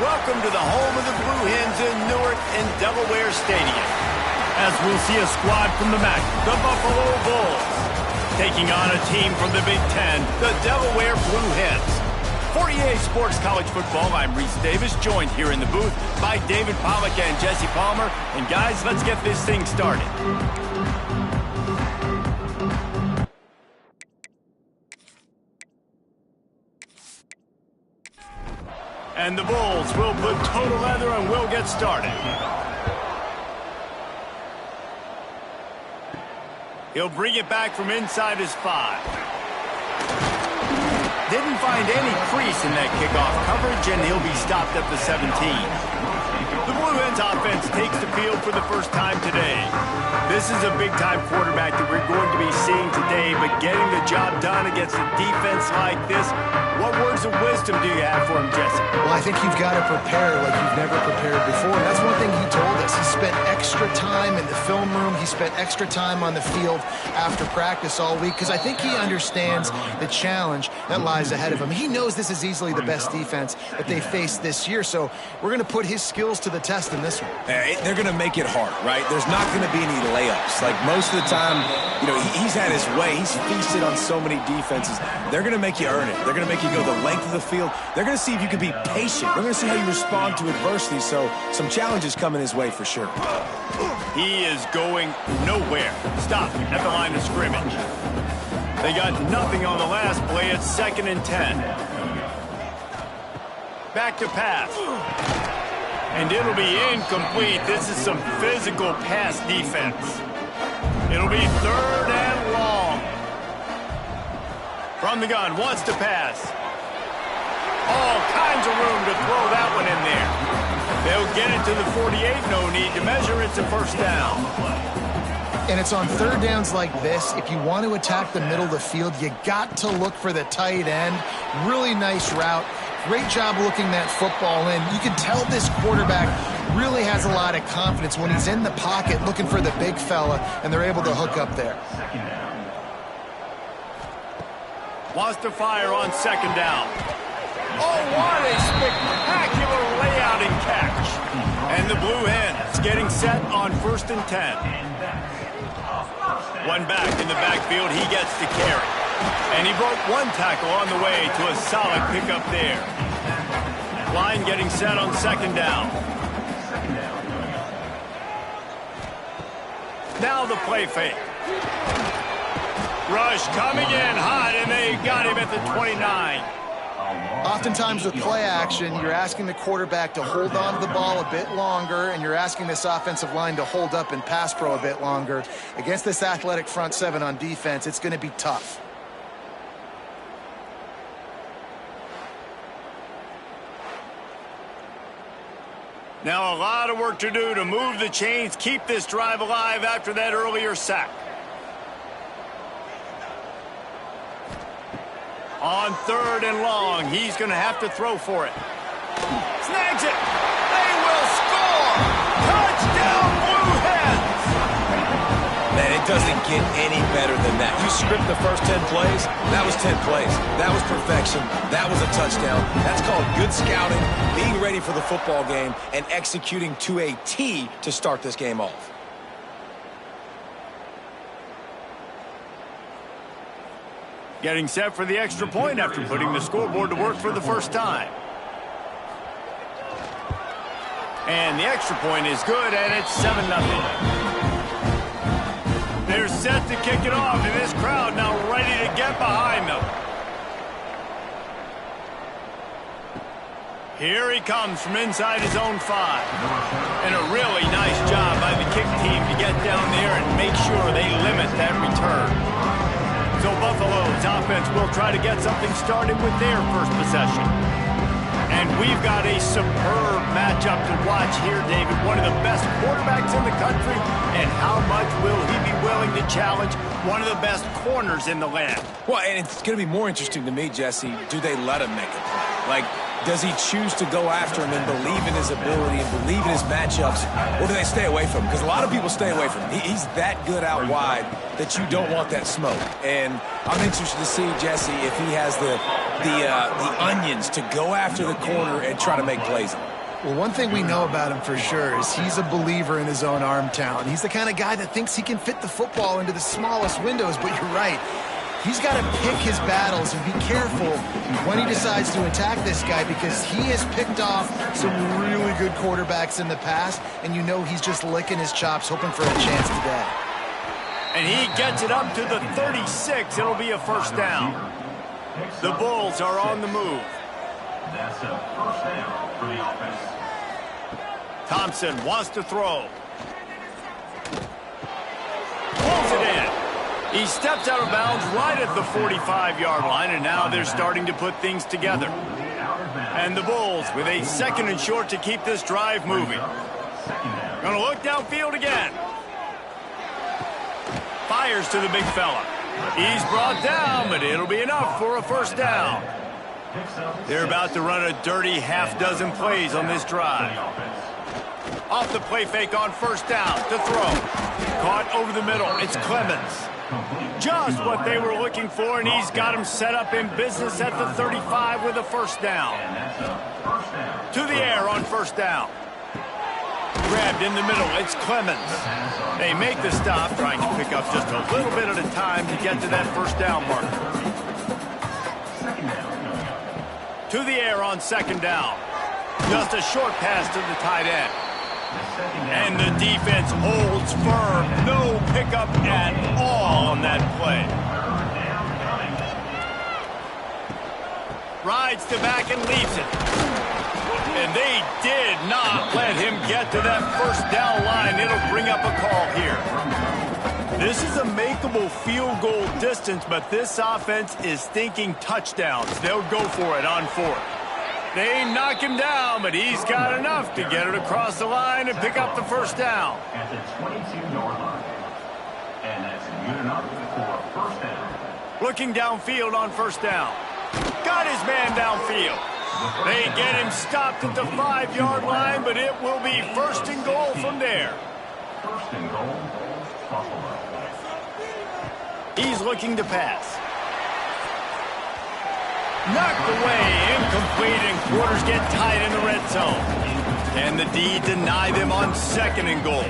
Welcome to the home of the Blue Hens in Newark and Delaware Stadium. As we'll see a squad from the MAC, the Buffalo Bulls, taking on a team from the Big Ten, the Delaware Blue Hens. For EA Sports College Football, I'm Reese Davis, joined here in the booth by David Pollack and Jesse Palmer. And guys, let's get this thing started. And the Bulls will put total leather and we'll get started. He'll bring it back from inside his 5. Didn't find any crease in that kickoff coverage, and he'll be stopped at the 17. The Blue Hens offense takes the field for the first time today. This is a big-time quarterback that we're going to be seeing today, but getting the job done against a defense like this, what words of wisdom do you have for him, Jesse? Well, I think you've got to prepare like you've never prepared before. And that's one thing he told us. He spent extra time in the film room. He spent extra time on the field after practice all week because I think he understands the challenge that lies ahead of him. He knows this is easily the best defense that they faced this year, so we're going to put his skills to the test in this one. They're going to make it hard, right? There's not going to be any layups. Like most of the time, you know, he's had his way. He's feasted on so many defenses. They're going to make you earn it. They're going to make you go the length of the field. They're going to see if you can be patient. They're going to see how you respond to adversity, so some challenges coming his way for sure. He is going nowhere. Stop at the line of scrimmage. They got nothing on the last play. It's 2nd and 10. Back to pass. And it'll be incomplete. This is some physical pass defense. It'll be 3rd and long. From the gun, wants to pass. All kinds of room to throw that one in there. They'll get it to the 48. No need to measure. It's a first down. And it's on 3rd downs like this. If you want to attack the middle of the field, you got to look for the tight end. Really nice route. Great job looking that football in. You can tell this quarterback really has a lot of confidence when he's in the pocket looking for the big fella, and they're able to hook up there. Wants to fire on 2nd down. Oh, what a spectacular layout and catch. And the Blue Hens getting set on 1st and 10. One back in the backfield, he gets to carry. And he broke one tackle on the way to a solid pickup there. Line getting set on 2nd down. Now the play fake. Rush coming in hot, and they got him at the 29. Oftentimes with play action, you're asking the quarterback to hold on to the ball a bit longer, and you're asking this offensive line to hold up and pass pro a bit longer. Against this athletic front 7 on defense, it's going to be tough. Now a lot of work to do to move the chains, keep this drive alive after that earlier sack. On 3rd and long, he's going to have to throw for it. Snags it. They will score. Touchdown, Blue Hens. Man, it doesn't get any better than that. You script the first 10 plays, that was 10 plays. That was perfection. That was a touchdown. That's called good scouting, being ready for the football game, and executing to a T to start this game off. Getting set for the extra point after putting the scoreboard to work for the first time. And the extra point is good, and it's 7-0. They're set to kick it off, and this crowd now ready to get behind them. Here he comes from inside his own 5. And a really nice job by the kick team to get down there and make sure they limit that return. So Buffalo's offense will try to get something started with their first possession. And we've got a superb matchup to watch here, David. One of the best quarterbacks in the country. And how much will he be willing to challenge one of the best corners in the land? Well, and it's going to be more interesting to me, Jesse, do they let him make a play? Like, does he choose to go after him and believe in his ability and believe in his matchups, or do they stay away from him? Because a lot of people stay away from him. He's that good out wide that you don't want that smoke. And I'm interested to see, Jesse, if he has the onions to go after the corner and try to make plays on him. Well, one thing we know about him for sure is he's a believer in his own arm talent. He's the kind of guy that thinks he can fit the football into the smallest windows, but you're right. He's got to pick his battles and be careful when he decides to attack this guy, because he has picked off some really good quarterbacks in the past, and you know he's just licking his chops, hoping for a chance today. And he gets it up to the 36. It'll be a first down. The Bulls are on the move. That's a first down for the offense. Thompson wants to throw. Pulls it in. He steps out of bounds right at the 45-yard line, and now they're starting to put things together. And the Bulls with a 2nd and short to keep this drive moving. Gonna look downfield again. Fires to the big fella. He's brought down, but it'll be enough for a first down. They're about to run a dirty half-dozen plays on this drive. Off the play fake on first down to throw. Caught over the middle. It's Clemens. Just what they were looking for, and he's got him set up in business at the 35 with a first down. To the air on first down. Grabbed in the middle. It's Clemens. They make the stop, trying to pick up just a little bit at a time to get to that first down marker. To the air on 2nd down. Just a short pass to the tight end. And the defense holds firm. No pickup at all on that play. Rides to back and leaves it. And they did not let him get to that first down line. It'll bring up a call here. This is a makeable field goal distance, but this offense is thinking touchdowns. They'll go for it on 4th. They knock him down, but he's got enough to get it across the line and pick up the first down. At the 22-yard line. And that's good enough for a first down. Looking downfield on first down. Got his man downfield. They get him stopped at the 5-yard line, but it will be 1st and goal from there. 1st and goal, Buffalo. He's looking to pass. Knocked away, incomplete, and quarters get tight in the red zone. And the D deny them on 2nd and goal.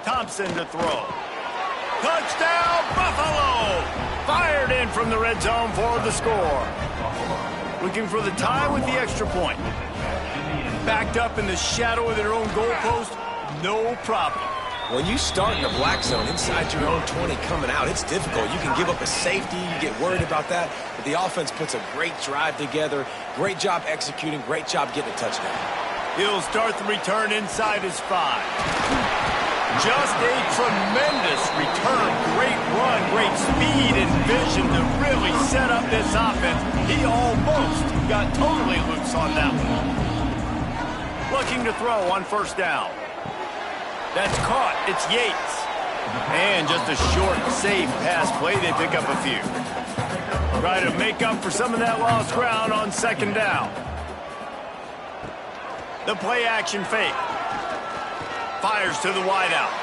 Thompson to throw. Touchdown, Buffalo! Fired in from the red zone for the score. Looking for the tie with the extra point. Backed up in the shadow of their own goalpost, no problem. When you start in the black zone inside your own 20 coming out, it's difficult. You can give up a safety. You get worried about that. But the offense puts a great drive together. Great job executing. Great job getting a touchdown. He'll start the return inside his 5. Just a tremendous return. Great run, great speed and vision to really set up this offense. He almost got totally loose on that one. Looking to throw on first down. That's caught. It's Yates. And just a short, safe pass play. They pick up a few. Try to make up for some of that lost ground on 2nd down. The play action fake. Fires to the wideout.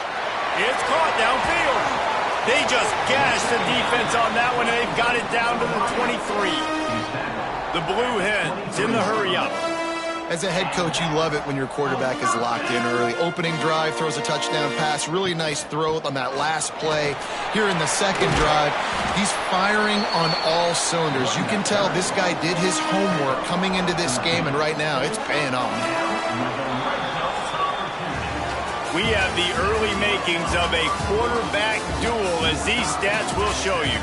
It's caught downfield. They just gashed the defense on that one, and they've got it down to the 23. The Blue Hens in the hurry-up. As a head coach, you love it when your quarterback is locked in early. Opening drive, throws a touchdown pass. Really nice throw on that last play. Here in the 2nd drive, he's firing on all cylinders. You can tell this guy did his homework coming into this game, and right now it's paying off. We have the early makings of a quarterback duel, as these stats will show you.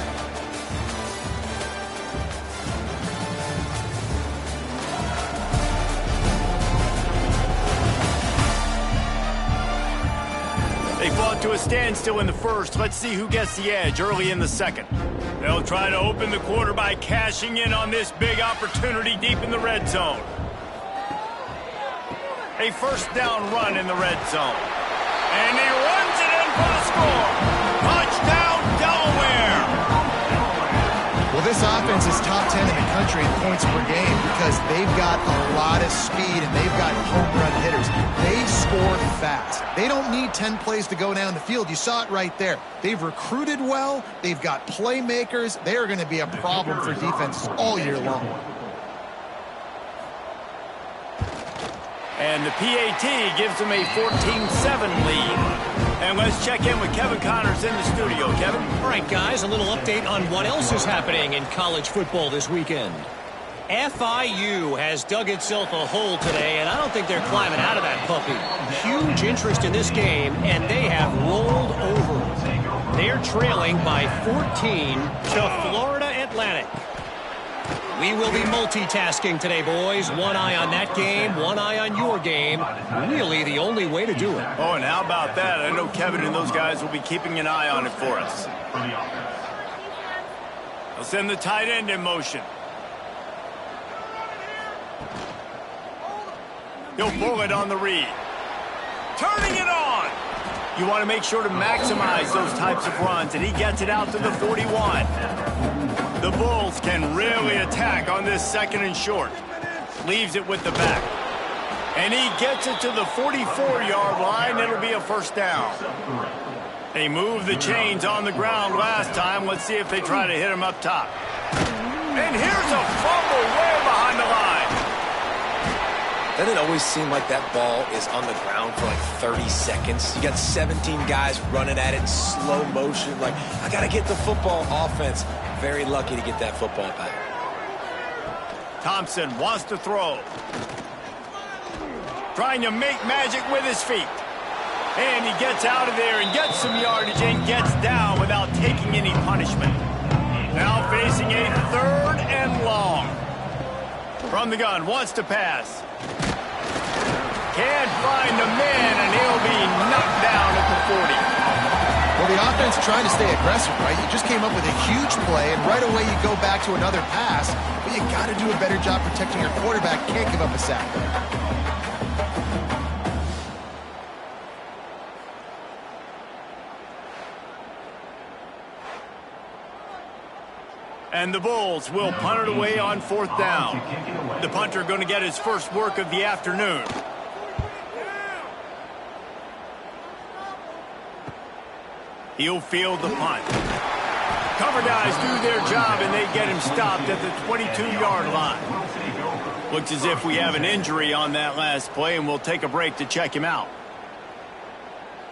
They fought to a standstill in the 1st. Let's see who gets the edge early in the 2nd. They'll try to open the quarter by cashing in on this big opportunity deep in the red zone. A first down run in the red zone. And he runs it in for the score. Touchdown, Delaware! Well, this offense is top 10 in the country in points per game because they've got a lot of speed and they've got home run hitters. They score fast. They don't need 10 plays to go down the field. You saw it right there. They've recruited well. They've got playmakers. They are going to be a problem for defenses all year long. And the PAT gives them a 14-7 lead. And let's check in with Kevin Connors in the studio. Kevin? All right, guys, a little update on what else is happening in college football this weekend. FIU has dug itself a hole today, and I don't think they're climbing out of that puppy. Huge interest in this game, and they have rolled over. They're trailing by 14 to Florida Atlantic. We will be multitasking today, boys. One eye on that game, one eye on your game. Really the only way to do it. Oh, and how about that? I know Kevin and those guys will be keeping an eye on it for us. They'll send the tight end in motion. He'll pull it on the read. Turning it on. You want to make sure to maximize those types of runs, and he gets it out to the 41. The Bulls can really attack on this 2nd and short. Leaves it with the back. And he gets it to the 44-yard line. It'll be a first down. They moved the chains on the ground last time. Let's see if they try to hit him up top. And here's a fumble way behind the line. Doesn't it always seem like that ball is on the ground for like 30 seconds? You got 17 guys running at it in slow motion. Like, I got to get the football. Offense, very lucky to get that football back. Thompson wants to throw. Trying to make magic with his feet. And he gets out of there and gets some yardage and gets down without taking any punishment. Now facing a 3rd and long. From the gun, wants to pass. Can't find the man, and he'll be knocked down at the 40. Well, the offense trying to stay aggressive, right? You just came up with a huge play, and right away you go back to another pass, but you got to do a better job protecting your quarterback. Can't give up a sack there. And the Bulls will punt it away on 4th down. The punter going to get his first work of the afternoon. He'll field the punt. Cover guys do their job, and they get him stopped at the 22-yard line. Looks as if we have an injury on that last play, and we'll take a break to check him out.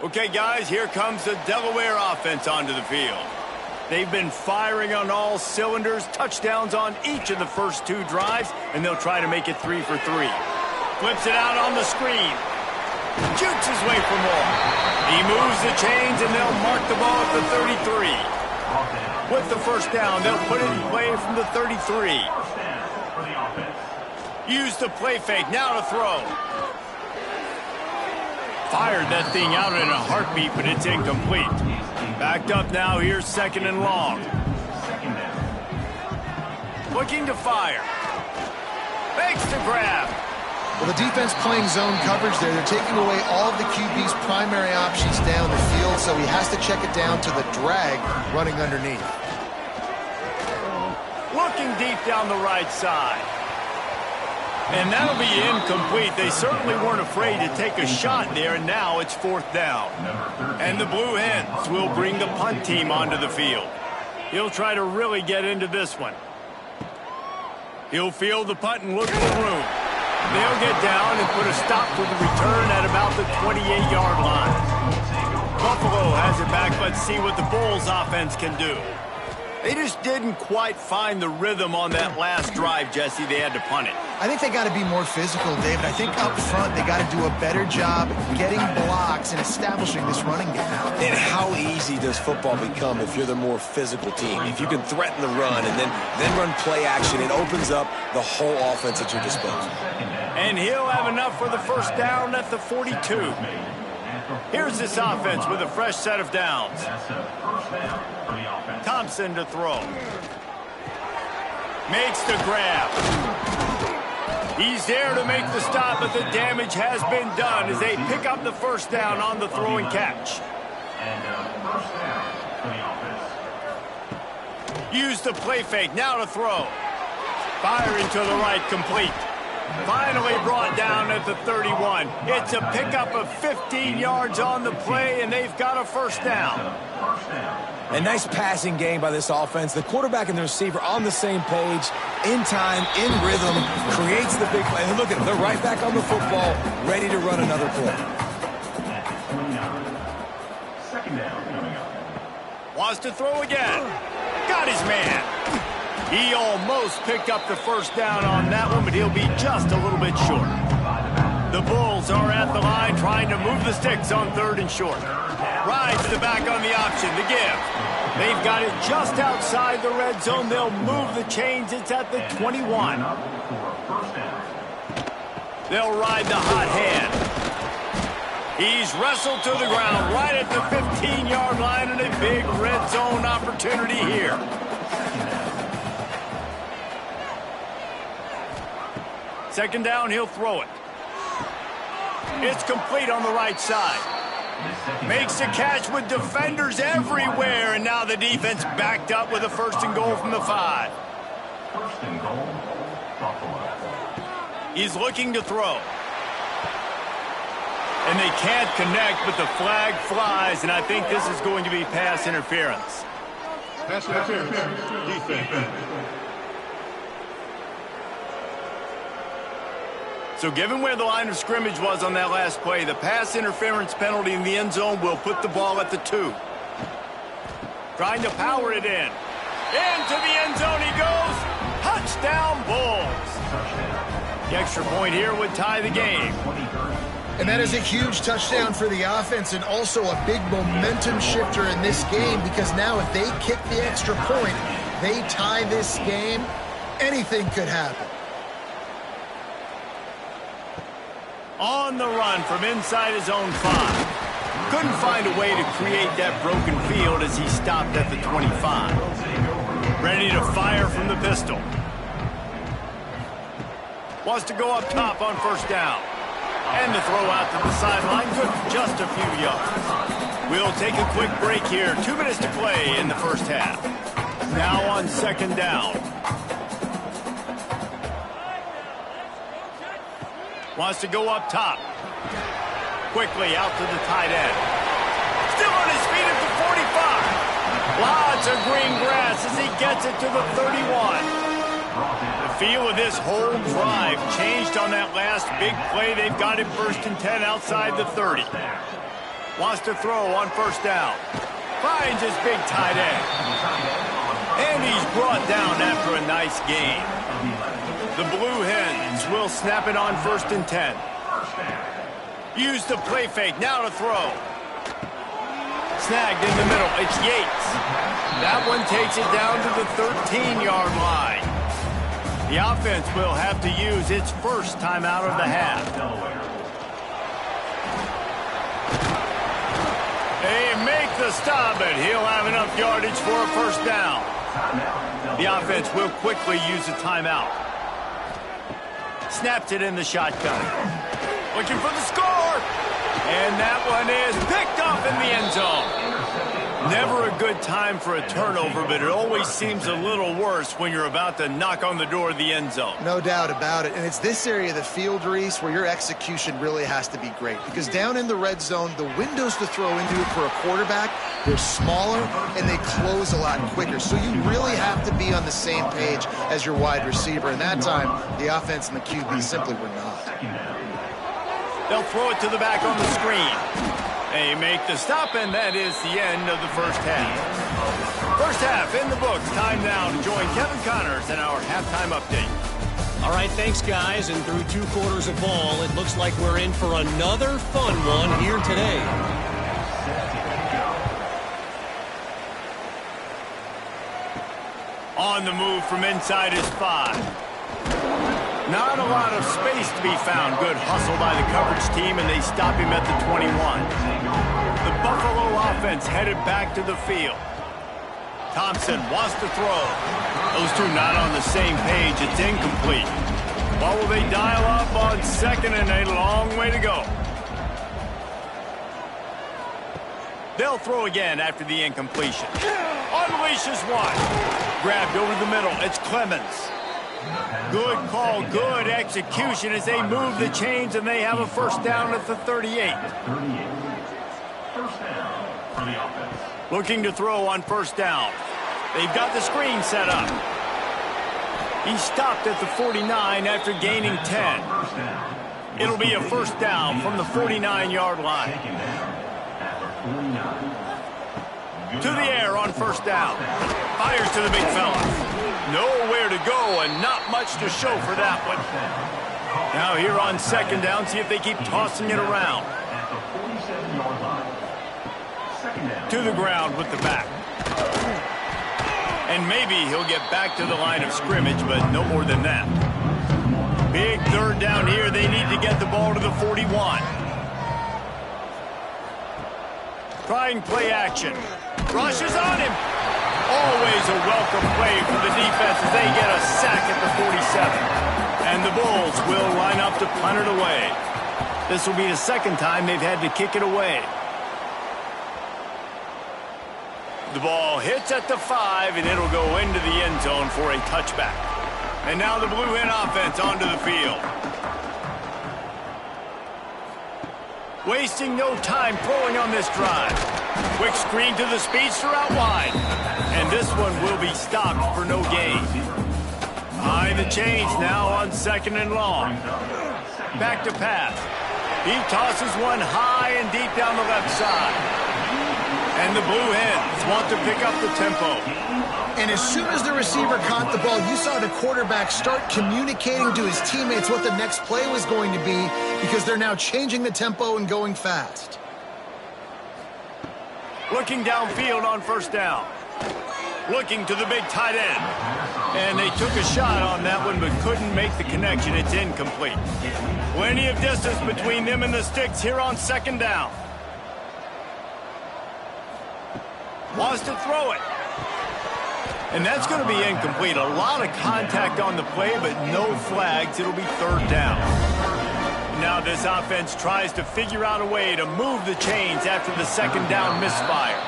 Okay, guys, here comes the Delaware offense onto the field. They've been firing on all cylinders, touchdowns on each of the first 2 drives, and they'll try to make it 3 for 3. Flips it out on the screen. Shoots his way for more. He moves the chains, and they'll mark the ball at the 33. With the first down, they'll put it in play from the 33. Use the play fake, now to throw. Fired that thing out in a heartbeat, but it's incomplete. Backed up now, here's 2nd and long. Looking to fire. Fakes to grab. Well, the defense playing zone coverage there. They're taking away all of the QB's primary options down the field, so he has to check it down to the drag running underneath. Looking deep down the right side. And that'll be incomplete. They certainly weren't afraid to take a shot there, and now it's 4th down. And the Blue Hens will bring the punt team onto the field. He'll try to really get into this one. He'll field the punt and look for room. They'll get down and put a stop to the return at about the 28-yard line. Buffalo has it back. Let's see what the Bulls offense can do. They just didn't quite find the rhythm on that last drive, Jesse. They had to punt it. I think they got to be more physical, David. I think up front they got to do a better job getting blocks and establishing this running game. And how easy does football become if you're the more physical team? If you can threaten the run and then run play action, it opens up the whole offense at your disposal. And he'll have enough for the first down at the 42. Here's this offense with a fresh set of downs. Thompson to throw. Makes the grab. He's there to make the stop, but the damage has been done as they pick up the first down on the throw and catch. Use the play fake, now to throw. Firing to the right, complete. Finally brought down at the 31. It's a pickup of 15 yards on the play, and they've got a first down. A nice passing game by this offense. The quarterback and the receiver on the same page, in time, in rhythm, creates the big play. And look at them. They're right back on the football, ready to run another play. Second down coming up. Wants to throw again. Got his man. He almost picked up the first down on that one, but he'll be just a little bit short. The Bulls are at the line trying to move the sticks on 3rd and short. Right to the back on the option, the give. They've got it just outside the red zone. They'll move the chains. It's at the 21. They'll ride the hot hand. He's wrestled to the ground right at the 15-yard line, and a big red zone opportunity here. Second down, he'll throw it. It's complete on the right side. Makes a catch with defenders everywhere, and now the defense backed up with a 1st and goal from the 5. 1st and goal, Buffalo. He's looking to throw. And they can't connect, but the flag flies, and I think this is going to be pass interference. Pass interference. Defense. So given where the line of scrimmage was on that last play, the pass interference penalty in the end zone will put the ball at the 2. Trying to power it in. Into the end zone he goes. Touchdown, Bulls. The extra point here would tie the game. And that is a huge touchdown for the offense and also a big momentum shifter in this game, because now if they kick the extra point, they tie this game, anything could happen. On the run from inside his own 5. Couldn't find a way to create that broken field as he stopped at the 25. Ready to fire from the pistol. Wants to go up top on 1st down. And the throw out to the sideline, good for just a few yards. We'll take a quick break here. 2 minutes to play in the first half. Now on 2nd down. Wants to go up top. Quickly out to the tight end. Still on his feet at the 45. Lots of green grass as he gets it to the 31. The feel of this whole drive changed on that last big play. They've got him 1st and 10 outside the 30. Wants to throw on 1st down. Finds his big tight end. And he's brought down after a nice gain. The Blue Hens will snap it on 1st and 10. Use the play fake, now to throw. Snagged in the middle, it's Yates. That one takes it down to the 13-yard line. The offense will have to use its first timeout of the half. They make the stop, but he'll have enough yardage for a 1st down. The offense will quickly use a timeout. Snaps it in the shotgun. Looking for the score. And that one is picked off in the end zone. Never a good time for a turnover, but it always seems a little worse when you're about to knock on the door of the end zone. No doubt about it. And it's this area of the field, Reese, where your execution really has to be great. Because down in the red zone, the windows to throw into for a quarterback, they're smaller and they close a lot quicker. So you really have to be on the same page as your wide receiver. And that time, the offense and the QB simply were not. They'll throw it to the back on the screen. They make the stop, and that is the end of the first half. First half in the books. Time now to join Kevin Connors in our halftime update. All right, thanks, guys. And through 2 quarters of ball, it looks like we're in for another fun one here today. On the move from inside his 5. Not a lot of space to be found. Good hustle by the coverage team, and they stop him at the 21. The Buffalo offense headed back to the field. Thompson wants to throw. Those two not on the same page. It's incomplete. What will they dial up on 2nd and a long way to go? They'll throw again after the incompletion. Unleashes one. Grabbed over the middle. It's Clemens. Good call, good execution as they move the chains, and they have a first down at the 38. First down for the offense. Looking to throw on first down. They've got the screen set up. He stopped at the 49 after gaining 10. It'll be a first down from the 49-yard line. To the air on first down. Fires to the big fella. Nowhere to go and not much to show for that one. Now here on second down, see if they keep tossing it around. To the ground with the back. And maybe he'll get back to the line of scrimmage, but no more than that. Big third down here. They need to get the ball to the 41. Trying play action. Rushes on him. Always a welcome play for the defense as they get a sack at the 47. And the Bulls will line up to punt it away. This will be the second time they've had to kick it away. The ball hits at the 5, and it'll go into the end zone for a touchback. And now the Blue Hen offense onto the field. Wasting no time throwing on this drive. Quick screen to the speedster out wide. And this one will be stopped for no gain. Behind the chains now on second and long. Back to pass. He tosses one high and deep down the left side. And the Blue Hens want to pick up the tempo. And as soon as the receiver caught the ball, you saw the quarterback start communicating to his teammates what the next play was going to be because they're now changing the tempo and going fast. Looking downfield on first down. Looking to the big tight end. And they took a shot on that one but couldn't make the connection. It's incomplete. Plenty of distance between them and the sticks here on second down. Wants to throw it. And that's going to be incomplete. A lot of contact on the play, but no flags. It'll be third down. Now this offense tries to figure out a way to move the chains after the second down misfire.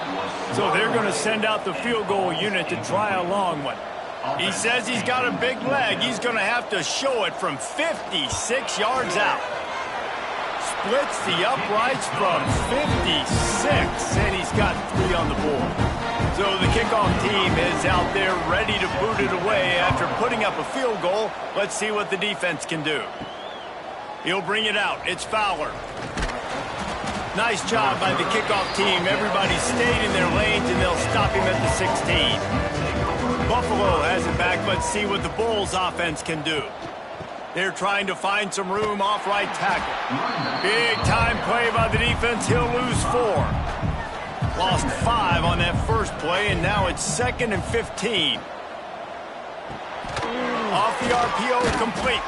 So they're going to send out the field goal unit to try a long one. He says he's got a big leg. He's going to have to show it from 56 yards out. Splits the uprights from 56, and he's got 3 on the board. So the kickoff team is out there ready to boot it away after putting up a field goal. Let's see what the defense can do. He'll bring it out. It's Fowler. Nice job by the kickoff team. Everybody stayed in their lanes, and they'll stop him at the 16. Buffalo has it back. Let's see what the Bulls offense can do. They're trying to find some room off right tackle. Big time play by the defense. He'll lose 4. Lost 5 on that first play, and now it's 2nd and 15. Off the RPO, complete.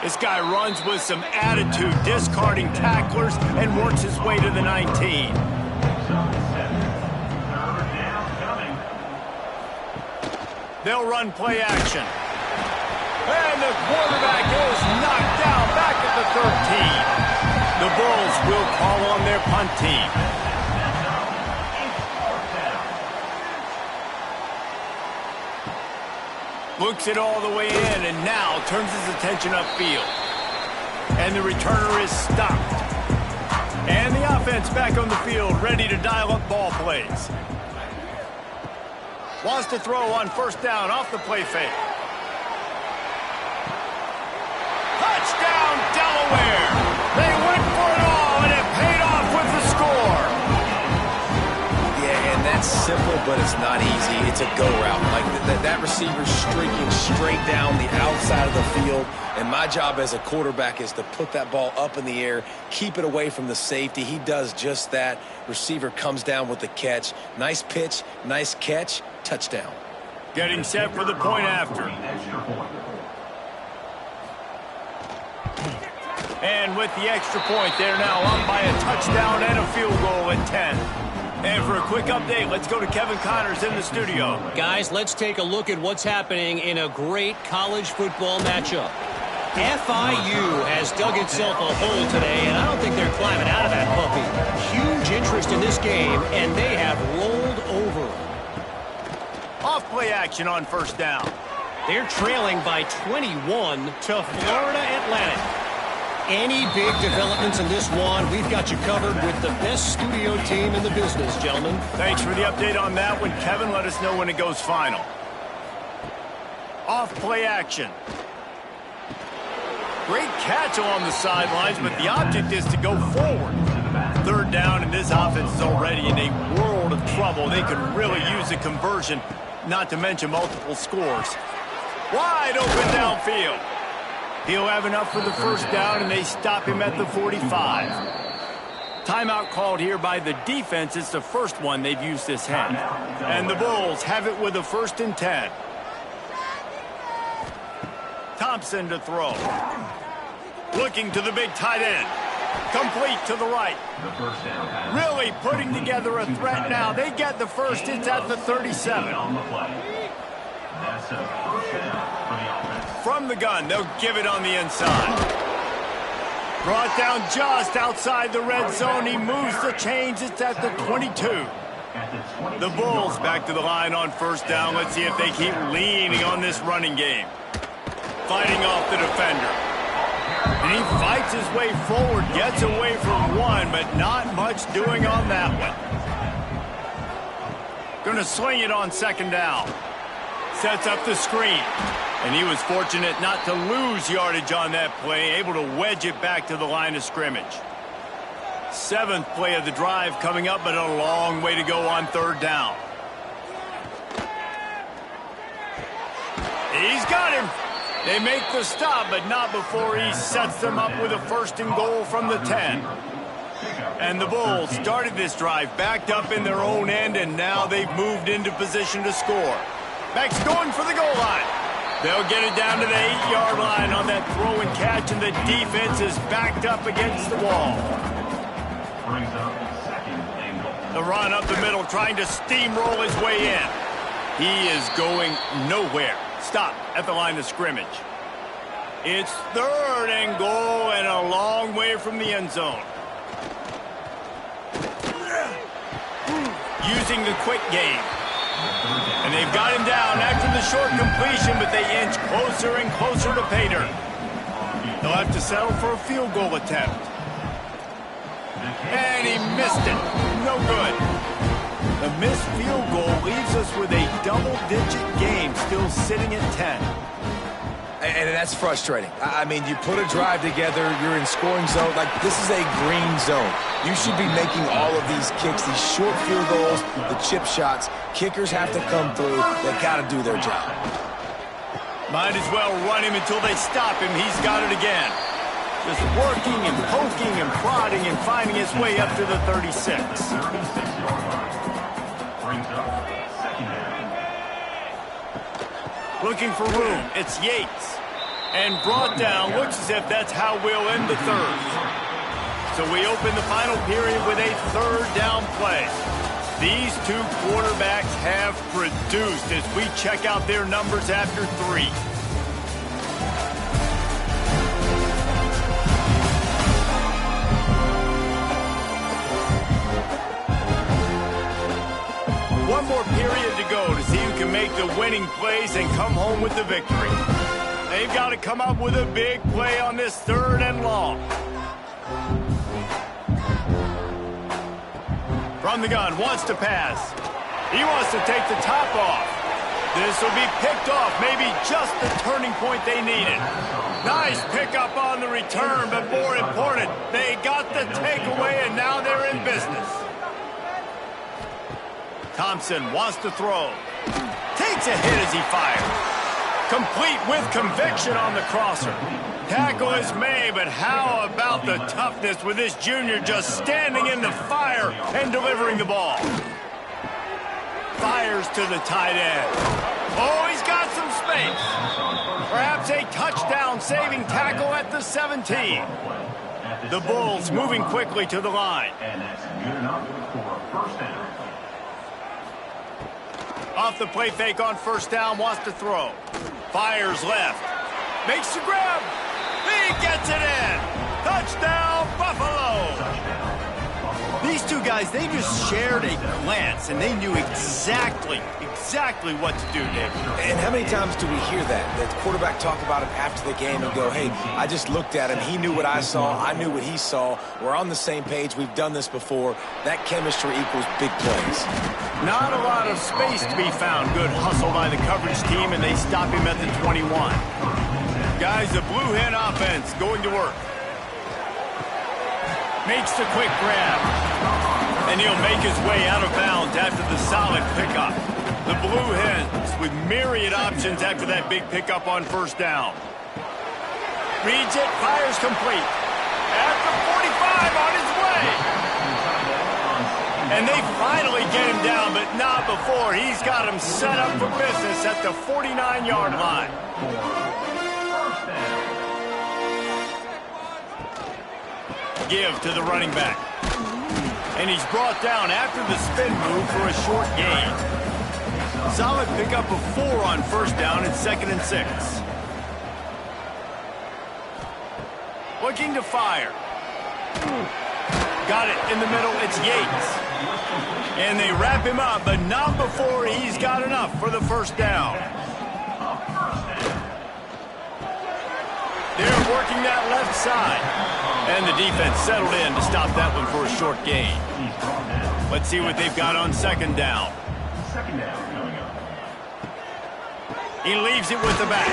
This guy runs with some attitude, discarding tacklers, and works his way to the 19. They'll run play action. And the quarterback is knocked down back at the 13. The Bulls will call on their punt team. Looks it all the way in and now turns his attention upfield. And the returner is stopped. And the offense back on the field, ready to dial up ball plays. Wants to throw on first down off the play fake. Touchdown, Delaware! They went for it all, and it paid off with the score. Yeah, and that's simple, but it's not easy. It's a go route. Like that receiver's streaking straight down the outside of the field, and my job as a quarterback is to put that ball up in the air, keep it away from the safety. He does just that. Receiver comes down with the catch. Nice pitch, nice catch, touchdown. Getting set for the point after. And with the extra point, they're now up by a touchdown and a field goal at 10. And for a quick update, let's go to Kevin Connors in the studio. Guys, let's take a look at what's happening in a great college football matchup. FIU has dug itself a hole today, and I don't think they're climbing out of that puppy. Huge interest in this game, and they have rolled over. Off play action on first down. They're trailing by 21 to Florida Atlantic. Any big developments in this one, we've got you covered with the best studio team in the business, gentlemen. Thanks for the update on that one, Kevin. Let us know when it goes final. Off play action. Great catch along the sidelines, but the object is to go forward. Third down, and this offense is already in a world of trouble. They could really use a conversion, not to mention multiple scores. Wide open downfield. He'll have enough for the first down, and they stop him at the 45. Timeout called here by the defense. It's the first one they've used this half. And the Bulls have it with a 1st and 10. Thompson to throw. Looking to the big tight end. Complete to the right. Really putting together a threat now. They get the first. It's at the 37. From the gun, they'll give it on the inside. Brought down just outside the red zone. He moves the chains. It's at the 22. The Bulls back to the line on first down. Let's see if they keep leaning on this running game. Fighting off the defender. And he fights his way forward, gets away from one, but not much doing on that one. Gonna swing it on 2nd down. Sets up the screen. And he was fortunate not to lose yardage on that play, able to wedge it back to the line of scrimmage. 7th play of the drive coming up, but a long way to go on 3rd down. He's got him. They make the stop, but not before he sets them up with a 1st and goal from the 10. And the Bulls started this drive backed up in their own end, and now they've moved into position to score. Max going for the goal line. They'll get it down to the 8-yard line on that throw and catch, and the defense is backed up against the wall. The run up the middle, trying to steamroll his way in. He is going nowhere. Stop at the line of scrimmage. It's 3rd and goal and a long way from the end zone. Using the quick game. And they've got him down after the short completion, but they inch closer and closer to pay dirt. They'll have to settle for a field goal attempt. And he missed it. No good. The missed field goal leaves us with a double-digit game, still sitting at 10. And that's frustrating. I mean, you put a drive together, you're in scoring zone. Like, this is a green zone. You should be making all of these kicks, these short field goals, the chip shots. Kickers have to come through. They got to do their job. Might as well run him until they stop him. He's got it again. Just working and poking and prodding and finding his way up to the 36. Looking for room. It's Yates. And brought down. Looks as if that's how we'll end the 3rd. So we open the final period with a 3rd down play. These two quarterbacks have produced as we check out their numbers after 3. One more period to go to see who can make the winning plays and come home with the victory. They've got to come up with a big play on this 3rd and long. From the gun, wants to pass. He wants to take the top off. This will be picked off, maybe just the turning point they needed. Nice pickup on the return, but more important, they got the takeaway, and now they're in business. Thompson wants to throw. Takes a hit as he fires. Complete with conviction on the crosser. Tackle is made, but how about the toughness with this junior just standing in the fire and delivering the ball? Fires to the tight end. Oh, he's got some space. Perhaps a touchdown-saving tackle at the 17. The Bulls moving quickly to the line. And that's good enough for a 1st down. Off the play fake on 1st down, wants to throw. Fires left. Makes the grab. He gets it in. Touchdown, Buffalo. The These two guys, they just shared a glance, and they knew exactly what to do, Dave. And how many times do we hear that? The quarterback talk about him after the game and go, hey, I just looked at him. He knew what I saw. I knew what he saw. We're on the same page. We've done this before. That chemistry equals big plays. Not a lot of space to be found. Good hustle by the coverage team, and they stop him at the 21. Guys, the blue hen offense going to work. Makes the quick grab. And he'll make his way out of bounds after the solid pickup. The Blue Hens with myriad options after that big pickup on first down. Reads it, fires complete. At the 45 on his way. And they finally get him down, but not before. He's got him set up for business at the 49-yard line. Give to the running back. And he's brought down after the spin move for a short gain. Solid pickup of 4 on first down and 2nd and 6. Looking to fire. Got it in the middle. It's Yates. And they wrap him up, but not before he's got enough for the first down. They're working that left side. And the defense settled in to stop that one for a short gain. Let's see what they've got on 2nd down. He leaves it with the back.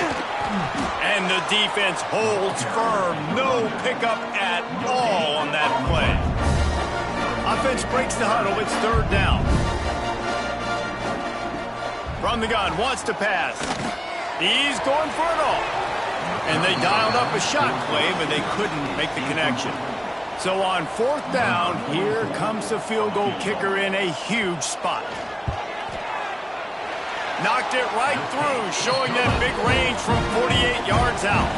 And the defense holds firm. No pickup at all on that play. Offense breaks the huddle. It's 3rd down. From the gun, wants to pass. He's going for it all. And they dialed up a shot play, but they couldn't make the connection. So on 4th down, here comes the field goal kicker in a huge spot. Knocked it right through, showing that big range from 48 yards out.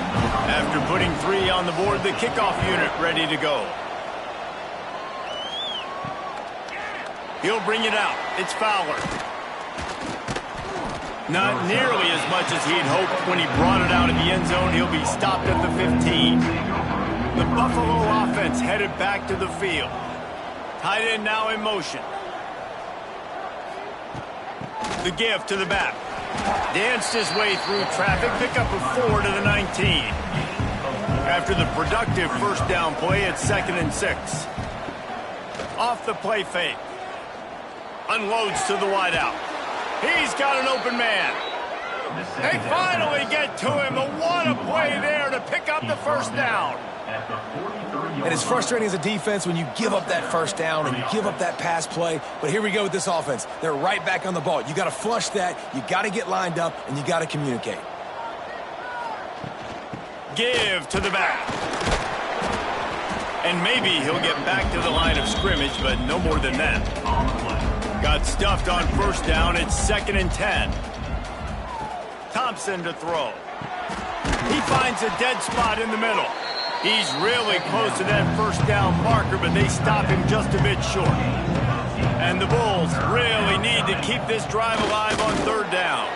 After putting 3 on the board, the kickoff unit ready to go. He'll bring it out. It's Fowler. Not nearly as much as he'd hoped when he brought it out of the end zone. He'll be stopped at the 15. The Buffalo offense headed back to the field. Tight end now in motion. The give to the back. Danced his way through traffic. Pickup of 4 to the 19. After the productive first down play, it's 2nd and 6. Off the play fake. Unloads to the wideout. He's got an open man. They finally get to him. But what a play there to pick up the first down. And it's frustrating as a defense when you give up that first down and you give up that pass play. But here we go with this offense. They're right back on the ball. You got to flush that. You got to get lined up, and you got to communicate. Give to the back. And maybe he'll get back to the line of scrimmage, but no more than that. Got stuffed on first down. It's 2nd and 10. Thompson to throw. He finds a dead spot in the middle. He's really close to that first down marker, but they stop him just a bit short. And the Bulls really need to keep this drive alive on 3rd down.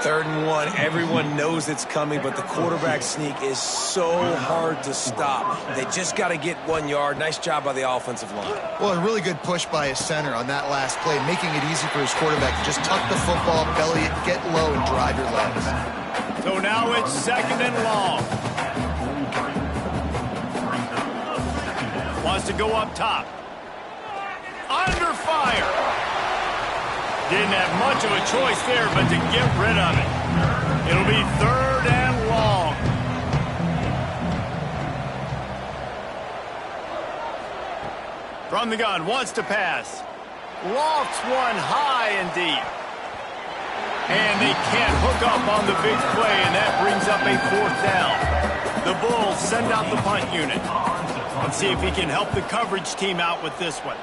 3rd and 1. Everyone knows it's coming, but the quarterback sneak is so hard to stop. They just got to get 1 yard. Nice job by the offensive line. Well, a really good push by his center on that last play, making it easy for his quarterback to just tuck the football, belly it, get low, and drive your legs. So now it's 2nd and long. Wants to go up top. Under fire. Didn't have much of a choice there, but to get rid of it. It'll be 3rd and long. From the gun, wants to pass. Lofts one high and deep. And they can't hook up on the big play, and that brings up a 4th down. The Bulls send out the punt unit. Let's see if he can help the coverage team out with this one.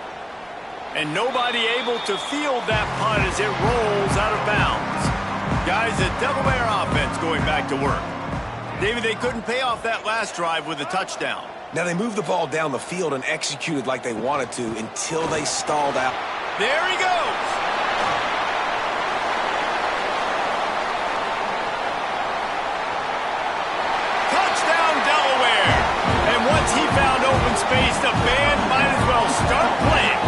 And nobody able to field that punt as it rolls out of bounds. Guys, the Delaware offense going back to work. David, they couldn't pay off that last drive with a touchdown. Now they moved the ball down the field and executed like they wanted to until they stalled out. There he goes. Touchdown, Delaware. And once he found open space, the band might as well start playing.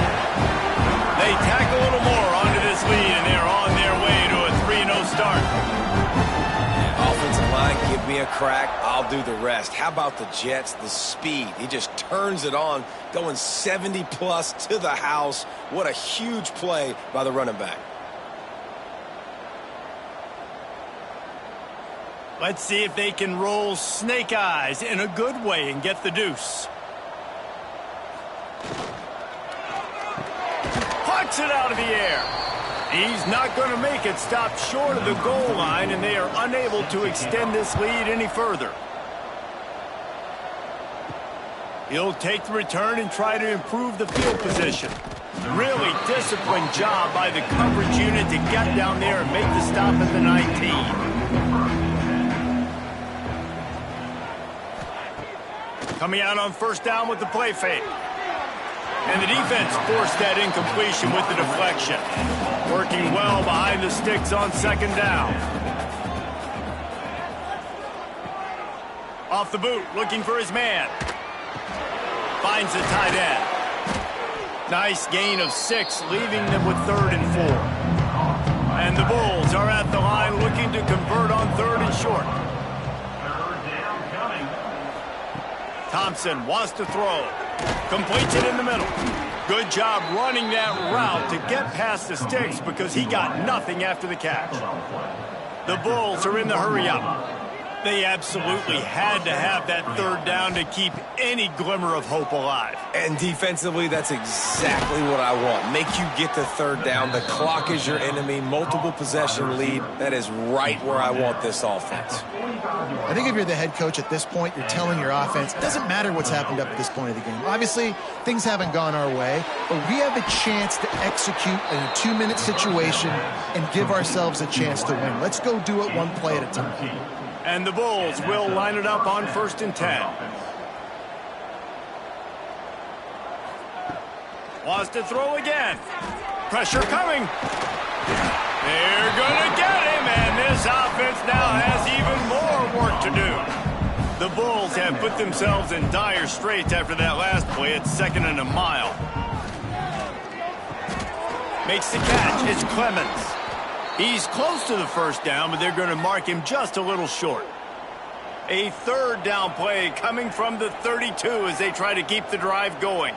They tack a little more onto this lead, and they're on their way to a 3-0 start. Offensive line, give me a crack, I'll do the rest. How about the Jets, the speed? He just turns it on, going 70-plus to the house. What a huge play by the running back. Let's see if they can roll snake eyes in a good way and get the deuce. Pucks it out of the air. He's not going to make it, stop short of the goal line, and they are unable to extend this lead any further. He'll take the return and try to improve the field position. Really disciplined job by the coverage unit to get down there and make the stop at the 19. Coming out on first down with the play fake. And the defense forced that incompletion with the deflection. Working well behind the sticks on second down. Off the boot, looking for his man. Finds the tight end. Nice gain of 6, leaving them with 3rd and 4. And the Bulls are at the line looking to convert on 3rd and short. Thompson wants to throw. Completes it in the middle. Good job running that route to get past the sticks because he got nothing after the catch. The Bulls are in the hurry-up. They absolutely had to have that 3rd down to keep any glimmer of hope alive. And defensively, that's exactly what I want. Make you get the 3rd down. The clock is your enemy. Multiple possession lead. That is right where I want this offense. I think if you're the head coach at this point, you're telling your offense, it doesn't matter what's happened up at this point of the game. Obviously, things haven't gone our way, but we have a chance to execute in a 2-minute situation and give ourselves a chance to win. Let's go do it one play at a time. And the Bulls will line it up on 1st and 10. Wants to throw again. Pressure coming. They're going to get him, and this offense now has even more work to do. The Bulls have put themselves in dire straits after that last play at 2nd and a mile. Makes the catch. It's Clemens. He's close to the 1st down, but they're going to mark him just a little short. A 3rd down play coming from the 32 as they try to keep the drive going.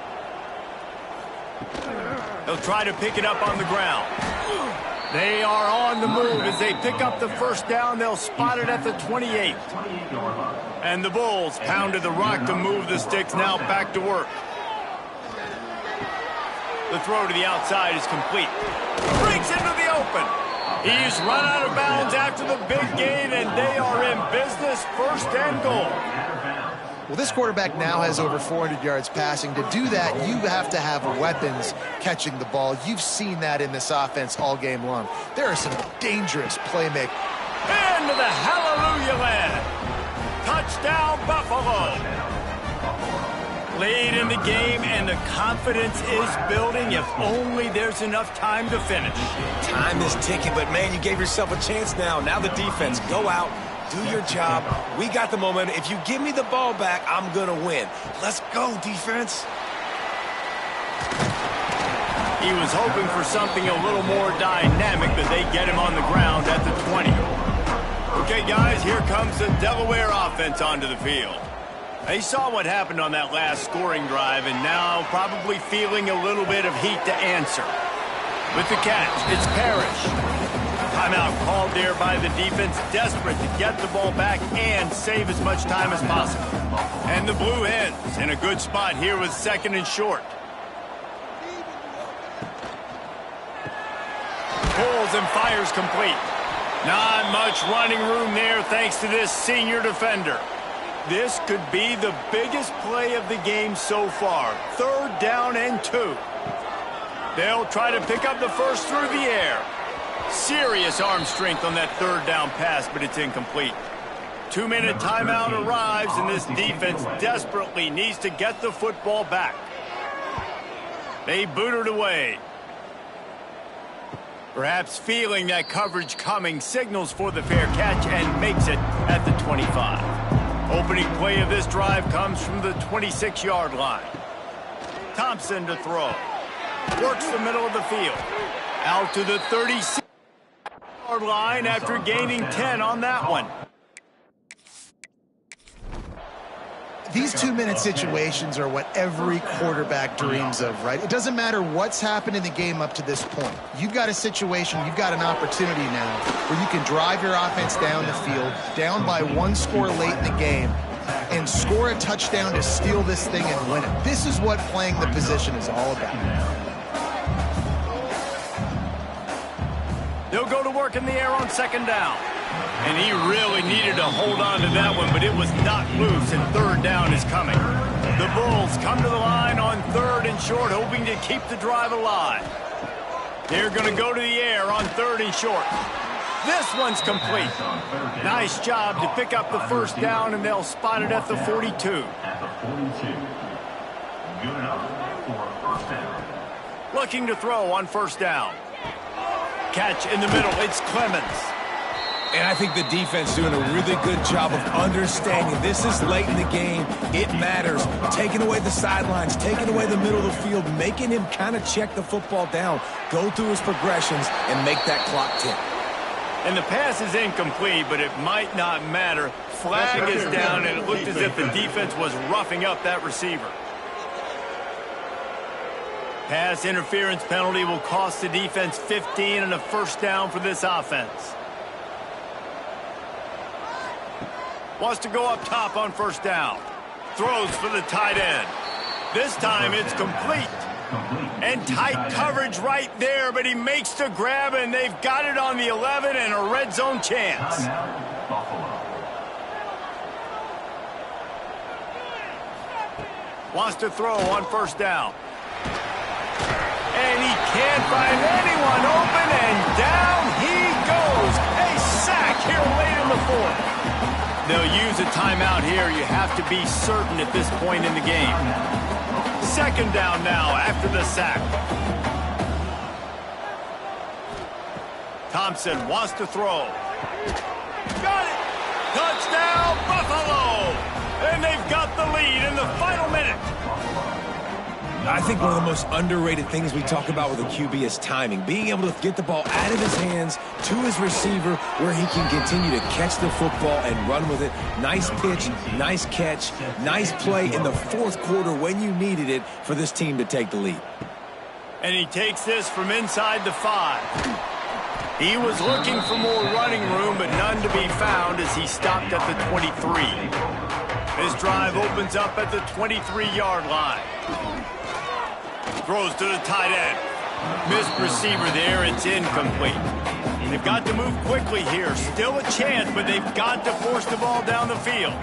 They'll try to pick it up on the ground. They are on the move as they pick up the 1st down. They'll spot it at the 28. And the Bulls pounded the rock to move the sticks, now back to work. The throw to the outside is complete. Breaks into the open. He's run out of bounds after the big gain, and they are in business, 1st and goal. Well, this quarterback now has over 400 yards passing. To do that, you have to have weapons catching the ball. You've seen that in this offense all game long. There are some dangerous playmakers. Into the hallelujah land. Touchdown, Buffalo. Lead in the game, and the confidence is building if only there's enough time to finish. Time is ticking, but, man, you gave yourself a chance now. Now the defense, go out, do your job. We got the momentum. If you give me the ball back, I'm going to win. Let's go, defense. He was hoping for something a little more dynamic, but they get him on the ground at the 20. Okay, guys, here comes the Delaware offense onto the field. They saw what happened on that last scoring drive, and now probably feeling a little bit of heat to answer. With the catch, it's Parrish. Timeout called there by the defense, desperate to get the ball back and save as much time as possible. And the Blue Hens in a good spot here with 2nd and short. Pulls and fires complete. Not much running room there thanks to this senior defender. This could be the biggest play of the game so far. 3rd down and 2. They'll try to pick up the 1st through the air. Serious arm strength on that 3rd down pass, but it's incomplete. 2-minute timeout arrives, and this defense desperately needs to get the football back. They boot it away. Perhaps feeling that coverage coming, signals for the fair catch and makes it at the 25. Opening play of this drive comes from the 26-yard line. Thompson to throw. Works the middle of the field. Out to the 36-yard line after gaining 10 on that one. These 2-minute situations are what every quarterback dreams of, right? It doesn't matter what's happened in the game up to this point. You've got a situation, you've got an opportunity now where you can drive your offense down the field, down by 1 score late in the game, and score a touchdown to steal this thing and win it. This is what playing the position is all about. They'll go to work in the air on 2nd down. And he really needed to hold on to that one, but it was not loose, and 3rd down is coming. The Bulls come to the line on 3rd and short, hoping to keep the drive alive. They're going to go to the air on 3rd and short. This one's complete. Nice job to pick up the 1st down, and they'll spot it at the 42. At the 42. Good enough for a 1st down. Looking to throw on 1st down. Catch in the middle, it's Clemens. And I think the defense doing a really good job of understanding this is late in the game. It matters. Taking away the sidelines, taking away the middle of the field, making him kind of check the football down, go through his progressions, and make that clock tick. And the pass is incomplete, but it might not matter. Flag is down, and it looked as if the defense was roughing up that receiver. Pass interference penalty will cost the defense 15 and a 1st down for this offense. Wants to go up top on 1st down. Throws for the tight end. This time it's complete. And tight coverage right there, but he makes the grab, and they've got it on the 11 and a red zone chance. Wants to throw on 1st down. And he can't find anyone open, and down he goes. A sack here late in the 4th. They'll use a timeout here. You have to be certain at this point in the game. 2nd down now after the sack. Thompson wants to throw. Got it! Touchdown, Buffalo! And they've got the lead in the final minute. I think one of the most underrated things we talk about with a QB is timing. Being able to get the ball out of his hands to his receiver where he can continue to catch the football and run with it. Nice pitch, nice catch, nice play in the 4th quarter when you needed it for this team to take the lead. And he takes this from inside the 5. He was looking for more running room, but none to be found as he stopped at the 23. This drive opens up at the 23-yard line. Throws to the tight end. Missed receiver there. It's incomplete. They've got to move quickly here. Still a chance, but they've got to force the ball down the field.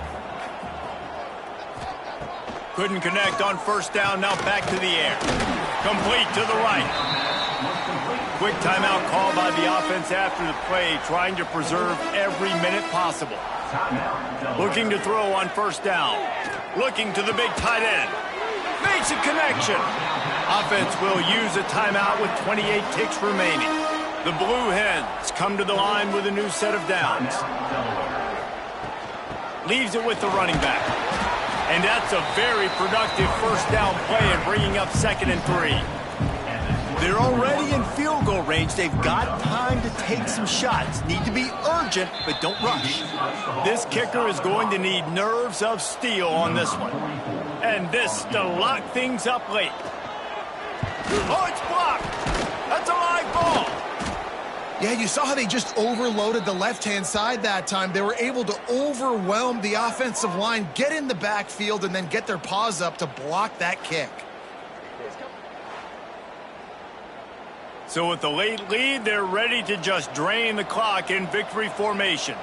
Couldn't connect on 1st down. Now back to the air. Complete to the right. Quick timeout call by the offense after the play, trying to preserve every minute possible. Looking to throw on 1st down. Looking to the big tight end. Makes a connection. Offense will use a timeout with 28 ticks remaining. The Blue Hens come to the line with a new set of downs. Leaves it with the running back. And that's a very productive 1st down play and bringing up 2nd and 3. They're already in field goal range. They've got time to take some shots. Need to be urgent, but don't rush. This kicker is going to need nerves of steel on this one. And this to lock things up late. Oh, it's blocked. That's a live ball. Yeah, you saw how they just overloaded the left-hand side that time. They were able to overwhelm the offensive line, get in the backfield, and then get their paws up to block that kick. So with the late lead, they're ready to just drain the clock in victory formation.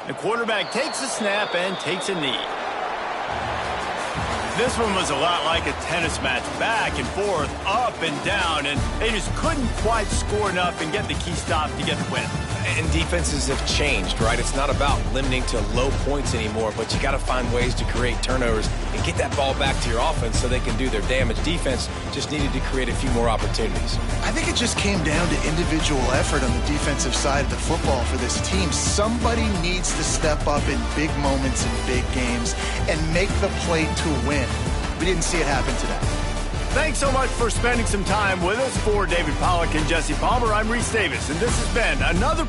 The quarterback takes a snap and takes a knee. This one was a lot like a tennis match, back and forth, up and down, and they just couldn't quite score enough and get the key stop to get the win. And defenses have changed, right? It's not about limiting to low points anymore, but you got to find ways to create turnovers and get that ball back to your offense so they can do their damage. Defense just needed to create a few more opportunities. I think it just came down to individual effort on the defensive side of the football for this team. Somebody needs to step up in big moments in big games and make the play to win. We didn't see it happen today. Thanks so much for spending some time with us. For David Pollack and Jesse Palmer, I'm Reese Davis, and this has been another